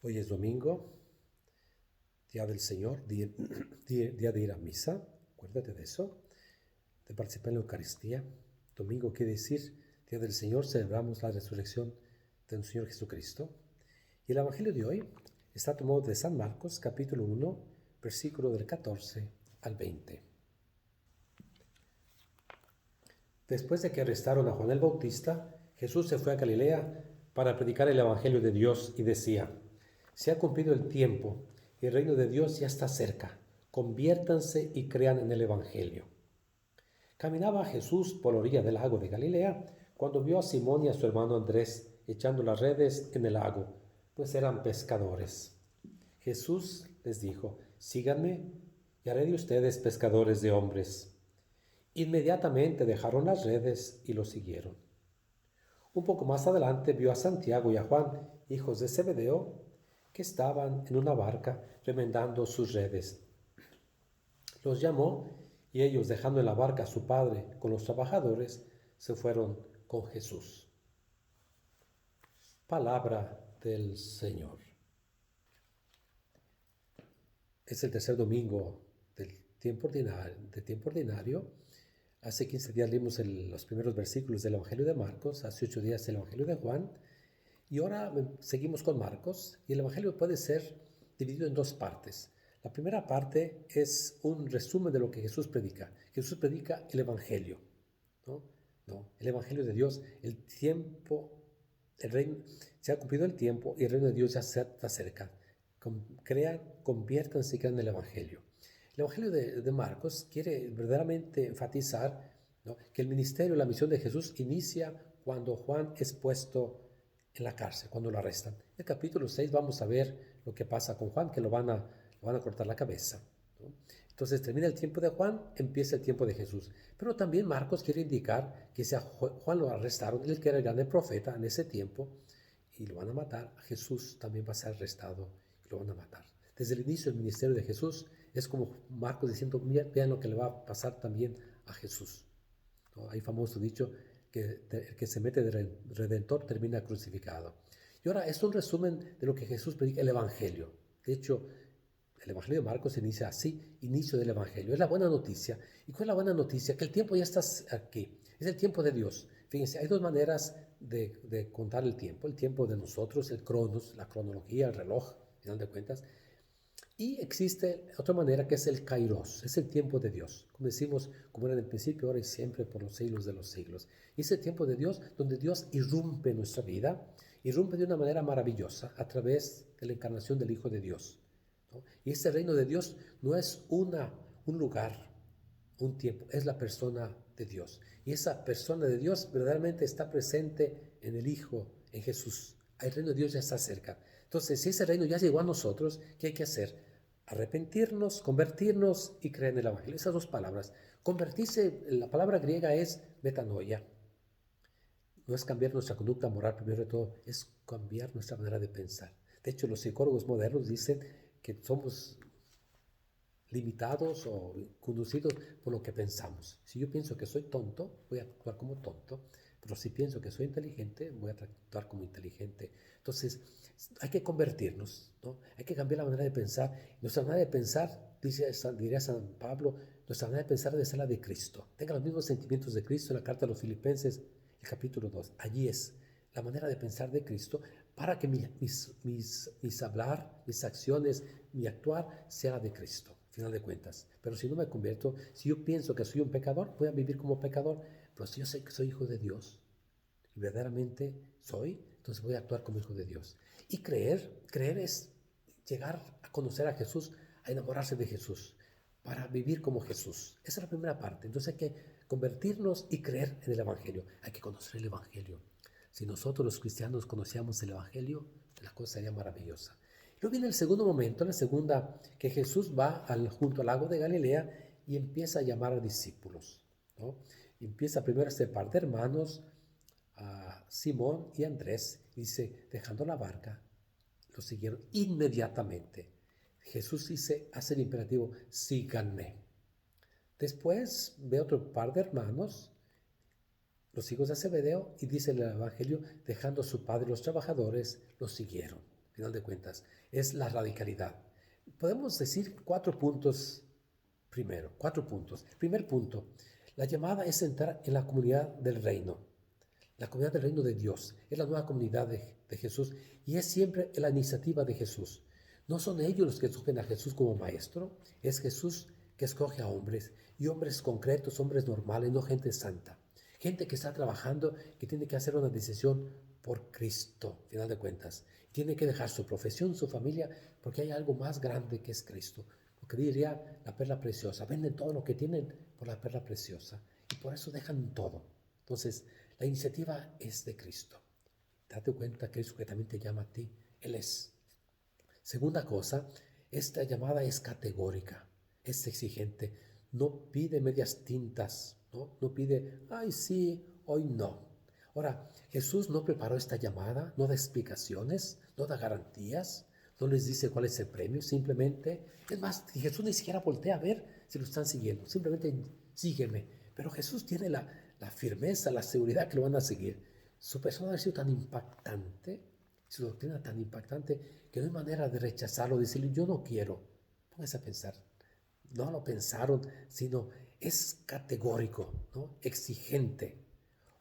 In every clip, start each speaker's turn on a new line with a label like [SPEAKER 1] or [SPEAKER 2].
[SPEAKER 1] Hoy es domingo, día del Señor, día de ir a misa. Acuérdate de eso, de participar en la Eucaristía. Domingo quiere decir día del Señor, celebramos la resurrección de nuestro Señor Jesucristo. Y el Evangelio de hoy está tomado de San Marcos, capítulo 1, versículo del 14 al 20. Después de que arrestaron a Juan el Bautista, Jesús se fue a Galilea para predicar el Evangelio de Dios y decía: se ha cumplido el tiempo y el reino de Dios ya está cerca. Conviértanse y crean en el Evangelio. Caminaba Jesús por la orilla del lago de Galilea cuando vio a Simón y a su hermano Andrés echando las redes en el lago, pues eran pescadores. Jesús les dijo: síganme y haré de ustedes pescadores de hombres. Inmediatamente dejaron las redes y lo siguieron. Un poco más adelante vio a Santiago y a Juan, hijos de Zebedeo, que estaban en una barca remendando sus redes. Los llamó y ellos, dejando en la barca a su padre con los trabajadores, se fueron con Jesús. Palabra del Señor. Es el tercer domingo del tiempo ordinario. Hace 15 días leímos los primeros versículos del Evangelio de Marcos, hace 8 días el Evangelio de Juan, y ahora seguimos con Marcos, y el Evangelio puede ser dividido en dos partes. La primera parte es un resumen de lo que Jesús predica. Jesús predica el Evangelio, el Evangelio de Dios, el tiempo, el reino, se ha cumplido el tiempo y el reino de Dios ya está cerca. Conviértanse y crean en el Evangelio. El Evangelio de Marcos quiere verdaderamente enfatizar, que el ministerio, la misión de Jesús inicia cuando Juan es puesto en la cárcel, cuando lo arrestan. En el capítulo 6 vamos a ver lo que pasa con Juan, que lo van a cortar la cabeza, ¿no? Entonces termina el tiempo de Juan, empieza el tiempo de Jesús. Pero también Marcos quiere indicar que si a Juan lo arrestaron, él que era el grande profeta en ese tiempo, y lo van a matar, a Jesús también va a ser arrestado y lo van a matar. Desde el inicio del ministerio de Jesús es como Marcos diciendo: vean lo que le va a pasar también a Jesús, ¿no? Hay famoso dicho que el que se mete de redentor termina crucificado. Y ahora es un resumen de lo que Jesús predica, el Evangelio. De hecho, el Evangelio de Marcos se inicia así: inicio del Evangelio. Es la buena noticia. ¿Y cuál es la buena noticia? Que el tiempo ya está aquí. Es el tiempo de Dios. Fíjense, hay dos maneras de contar el tiempo. El tiempo de nosotros, el cronos, la cronología, el reloj, al final de cuentas. Y existe otra manera que es el kairos, es el tiempo de Dios. Como decimos, como era en el principio, ahora y siempre, por los siglos de los siglos. Y es el tiempo de Dios donde Dios irrumpe en nuestra vida, irrumpe de una manera maravillosa a través de la encarnación del Hijo de Dios, ¿no? Y este reino de Dios no es un lugar, un tiempo, es la persona de Dios. Y esa persona de Dios verdaderamente está presente en el Hijo, en Jesús. El reino de Dios ya está cerca. Entonces, si ese reino ya llegó a nosotros, ¿qué hay que hacer? Arrepentirnos, convertirnos y creer en el Evangelio. Esas dos palabras. Convertirse, la palabra griega es metanoia. No es cambiar nuestra conducta moral primero de todo, es cambiar nuestra manera de pensar. De hecho, los psicólogos modernos dicen que somos limitados o conducidos por lo que pensamos. Si yo pienso que soy tonto, voy a actuar como tonto, pero si pienso que soy inteligente, voy a actuar como inteligente. Entonces, hay que convertirnos, ¿no? Hay que cambiar la manera de pensar. Nuestra manera de pensar, diría San Pablo, nuestra manera de pensar debe ser la de Cristo. Tenga los mismos sentimientos de Cristo. En la carta a los Filipenses, el capítulo 2. Allí es la manera de pensar de Cristo para que mis hablar, mis acciones, mi actuar sea de Cristo, final de cuentas. Pero si no me convierto, si yo pienso que soy un pecador, voy a vivir como pecador. Pero si yo sé que soy hijo de Dios, y verdaderamente soy, entonces voy a actuar como hijo de Dios. Y creer es llegar a conocer a Jesús, a enamorarse de Jesús, para vivir como Jesús. Esa es la primera parte. Entonces hay que convertirnos y creer en el Evangelio. Hay que conocer el Evangelio. Si nosotros los cristianos conocíamos el Evangelio, la cosa sería maravillosa. Luego viene el segundo momento, la segunda, que Jesús va junto al lago de Galilea y empieza a llamar a discípulos, ¿no? Y empieza primero a ser par de hermanos, a Simón y Andrés, y dice, dejando la barca, lo siguieron inmediatamente. Jesús hace el imperativo: síganme. Después ve otro par de hermanos, los hijos de Zebedeo, y dice el Evangelio, dejando a su padre y los trabajadores, los siguieron. Es final de cuentas, es la radicalidad. Podemos decir 4 puntos primero, 4 puntos. Primer punto, la llamada es entrar en la comunidad del reino, la comunidad del reino de Dios. Es la nueva comunidad de Jesús y es siempre la iniciativa de Jesús. No son ellos los que escogen a Jesús como maestro, es Jesús que escoge a hombres, y hombres concretos, hombres normales, no gente santa. Gente que está trabajando, que tiene que hacer una decisión por Cristo, al final de cuentas. Tiene que dejar su profesión, su familia, porque hay algo más grande que es Cristo. Lo que diría la perla preciosa. Venden todo lo que tienen por la perla preciosa. Y por eso dejan todo. Entonces, la iniciativa es de Cristo. Date cuenta que Cristo que también te llama a ti, Él es. Segunda cosa, esta llamada es categórica, es exigente. No pide medias tintas, no pide, ay sí, hoy no. Ahora, Jesús no preparó esta llamada, no da explicaciones, no da garantías, no les dice cuál es el premio, simplemente, es más, Jesús ni siquiera voltea a ver si lo están siguiendo, simplemente sígueme. Pero Jesús tiene la firmeza, la seguridad que lo van a seguir. Su persona ha sido tan impactante, su doctrina tan impactante, que no hay manera de rechazarlo, de decirle, yo no quiero. Póngase a pensar. No lo pensaron, sino es categórico, ¿no? Exigente.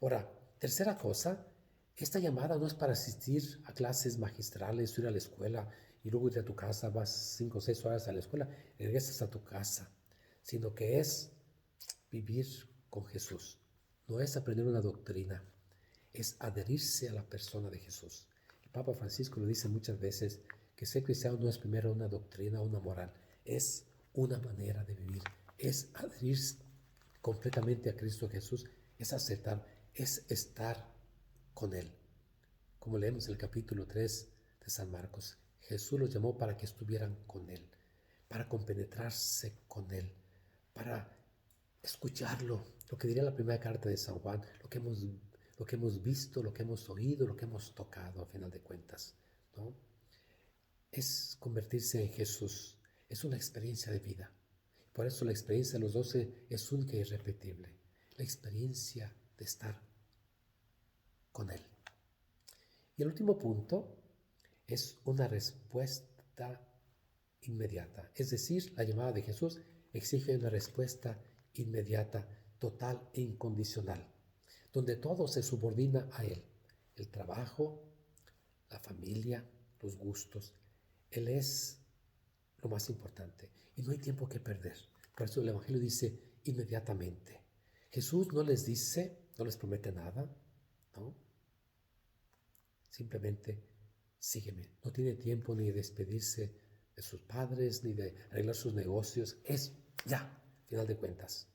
[SPEAKER 1] Ahora, tercera cosa, esta llamada no es para asistir a clases magistrales, ir a la escuela y luego ir a tu casa, vas 5 o 6 horas a la escuela y regresas a tu casa, sino que es vivir con Jesús. No es aprender una doctrina, es adherirse a la persona de Jesús. El Papa Francisco lo dice muchas veces, que ser cristiano no es primero una doctrina o una moral, es una manera de vivir, es adherirse completamente a Cristo Jesús, es aceptar, es estar con Él. Como leemos en el capítulo 3 de San Marcos, Jesús los llamó para que estuvieran con Él, para compenetrarse con Él, para escucharlo, lo que diría la primera carta de San Juan, lo que hemos visto, lo que hemos oído, lo que hemos tocado, a final de cuentas, ¿no? Es convertirse en Jesús, es una experiencia de vida. Por eso la experiencia de los 12 es única e irrepetible, la experiencia de estar con Él. Y el último punto es una respuesta inmediata, es decir, la llamada de Jesús exige una respuesta inmediata, total e incondicional, donde todo se subordina a Él, el trabajo, la familia, los gustos. Él es lo más importante y no hay tiempo que perder. Por eso el Evangelio dice inmediatamente. Jesús no les dice, no les promete nada, ¿no? Simplemente sígueme. No tiene tiempo ni de despedirse de sus padres, ni de arreglar sus negocios. Es ya, final de cuentas.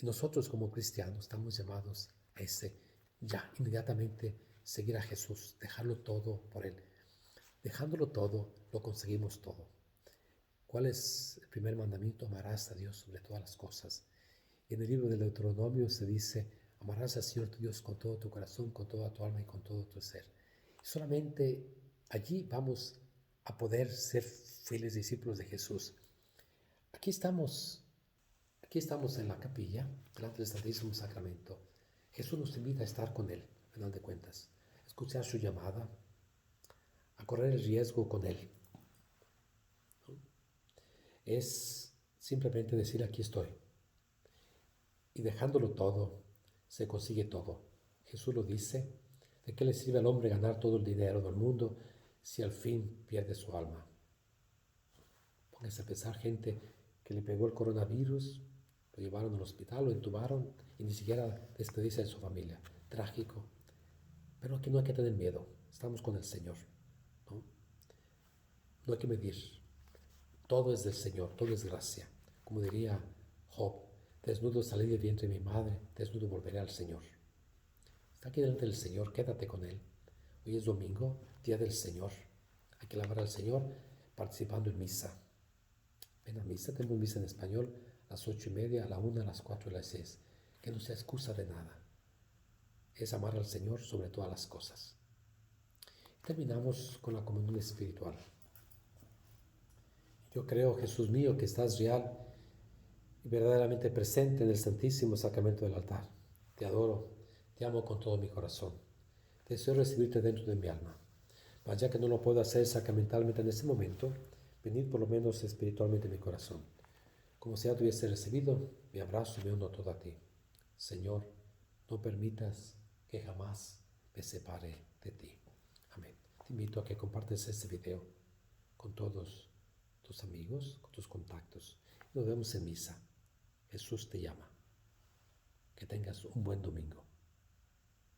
[SPEAKER 1] Y nosotros como cristianos estamos llamados a ese ya, inmediatamente seguir a Jesús, dejarlo todo por Él. Dejándolo todo, lo conseguimos todo. ¿Cuál es el primer mandamiento? Amarás a Dios sobre todas las cosas. Y en el libro del Deuteronomio se dice, amarás al Señor tu Dios con todo tu corazón, con toda tu alma y con todo tu ser. Y solamente allí vamos a poder ser fieles discípulos de Jesús. Aquí estamos en la capilla, delante del Santísimo Sacramento. Jesús nos invita a estar con Él, al final de cuentas, a escuchar su llamada, a correr el riesgo con Él. ¿No? Es simplemente decir, aquí estoy. Y dejándolo todo, se consigue todo. Jesús lo dice, ¿de qué le sirve al hombre ganar todo el dinero del mundo si al fin pierde su alma? Póngase a pensar gente que le pegó el coronavirus, lo llevaron al hospital, lo intubaron y ni siquiera despedirse de su familia. Trágico. Pero aquí no hay que tener miedo. Estamos con el Señor. No hay que medir. Todo es del Señor, todo es gracia. Como diría Job, desnudo salí del vientre de mi madre, desnudo volveré al Señor. Está aquí delante del Señor, quédate con Él. Hoy es domingo, día del Señor. Hay que alabar al Señor participando en misa. Ven a misa, tenemos misa en español a las 8:30, a la 1, a las 4 y a las 6. Que no sea excusa de nada. Es amar al Señor sobre todas las cosas. Terminamos con la comunión espiritual. Yo creo, Jesús mío, que estás real y verdaderamente presente en el Santísimo Sacramento del altar. Te adoro, te amo con todo mi corazón. Deseo recibirte dentro de mi alma. Mas ya que no lo puedo hacer sacramentalmente en este momento, venid por lo menos espiritualmente en mi corazón. Como si ya te hubiese recibido, me abrazo y me uno todo a ti. Señor, no permitas que jamás me separe de ti. Amén. Te invito a que compartas este video con todos tus amigos, con tus contactos. Nos vemos en misa. Jesús te llama. Que tengas un buen domingo.